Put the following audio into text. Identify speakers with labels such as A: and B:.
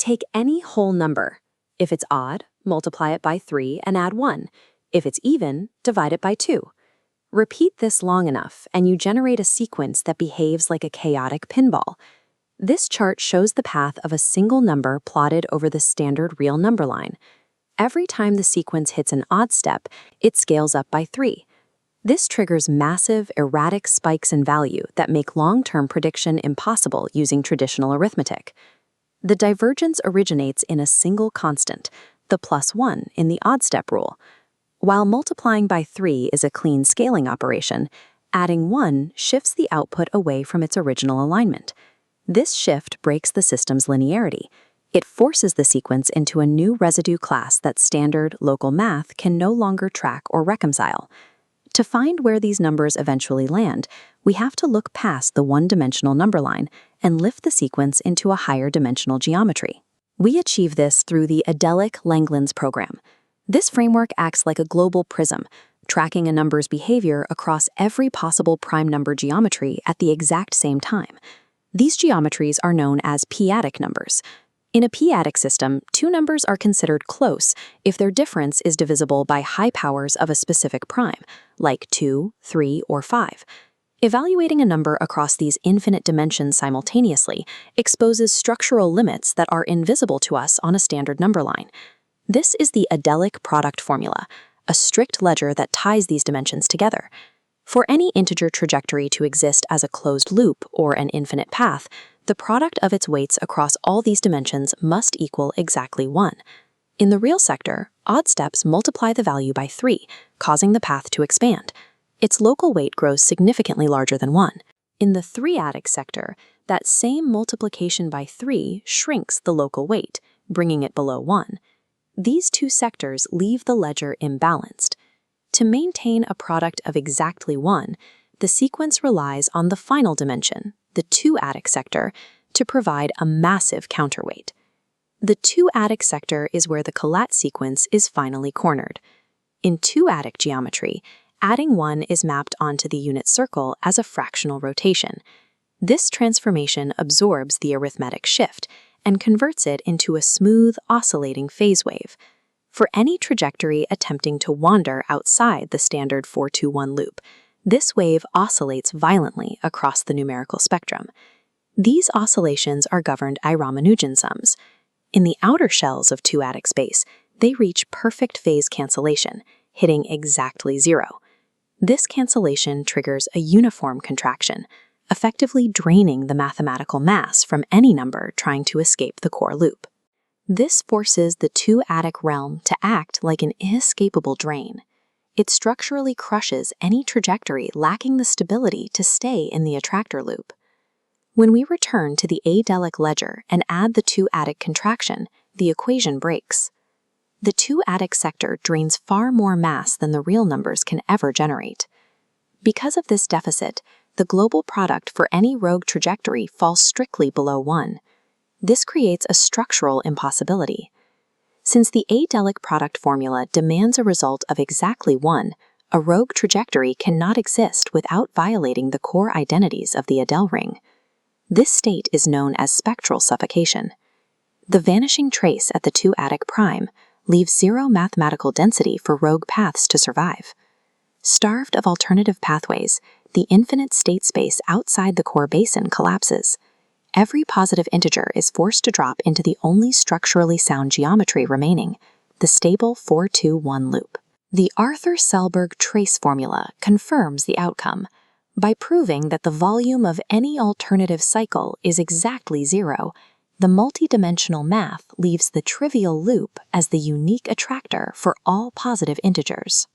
A: Take any whole number. If it's odd, multiply it by 3 and add 1. If it's even, divide it by 2. Repeat this long enough, and you generate a sequence that behaves like a chaotic pinball. This chart shows the path of a single number plotted over the standard real number line. Every time the sequence hits an odd step, it scales up by 3. This triggers massive, erratic spikes in value that make long-term prediction impossible using traditional arithmetic. The divergence originates in a single constant, the +1 in the odd step rule. While multiplying by 3 is a clean scaling operation, adding 1 shifts the output away from its original alignment. This shift breaks the system's linearity. It forces the sequence into a new residue class that standard, local math can no longer track or reconcile. To find where these numbers eventually land, we have to look past the one-dimensional number line and lift the sequence into a higher dimensional geometry. We achieve this through the Adelic-Langlands program. This framework acts like a global prism, tracking a number's behavior across every possible prime number geometry at the exact same time. These geometries are known as p-adic numbers. In a p-adic system, two numbers are considered close if their difference is divisible by high powers of a specific prime, like 2, 3, or 5. Evaluating a number across these infinite dimensions simultaneously exposes structural limits that are invisible to us on a standard number line. This is the Adelic product formula, a strict ledger that ties these dimensions together. For any integer trajectory to exist as a closed loop or an infinite path, the product of its weights across all these dimensions must equal exactly 1. In the real sector, odd steps multiply the value by 3, causing the path to expand. Its local weight grows significantly larger than 1. In the 3-adic sector, that same multiplication by 3 shrinks the local weight, bringing it below 1. These two sectors leave the ledger imbalanced. To maintain a product of exactly 1, the sequence relies on the final dimension, the 2-adic sector, to provide a massive counterweight. The 2-adic sector is where the Collatz sequence is finally cornered. In 2-adic geometry, adding 1 is mapped onto the unit circle as a fractional rotation. This transformation absorbs the arithmetic shift and converts it into a smooth, oscillating phase wave. For any trajectory attempting to wander outside the standard 4-2-1 loop, this wave oscillates violently across the numerical spectrum. These oscillations are governed by Ramanujan sums. In the outer shells of 2-adic space, they reach perfect phase cancellation, hitting exactly 0. This cancellation triggers a uniform contraction, effectively draining the mathematical mass from any number trying to escape the core loop. This forces the 2-adic realm to act like an inescapable drain. It structurally crushes any trajectory lacking the stability to stay in the attractor loop. When we return to the Adelic ledger and add the 2-adic contraction, the equation breaks. The 2-adic sector drains far more mass than the real numbers can ever generate. Because of this deficit, the global product for any rogue trajectory falls strictly below 1. This creates a structural impossibility. Since the Adelic product formula demands a result of exactly 1, a rogue trajectory cannot exist without violating the core identities of the Adel ring. This state is known as spectral suffocation. The vanishing trace at the 2-adic prime leaves 0 mathematical density for rogue paths to survive. Starved of alternative pathways, the infinite state space outside the core basin collapses. Every positive integer is forced to drop into the only structurally sound geometry remaining, the stable 4-2-1 loop. The Arthur-Selberg trace formula confirms the outcome. By proving that the volume of any alternative cycle is exactly 0, the multidimensional math leaves the trivial loop as the unique attractor for all positive integers.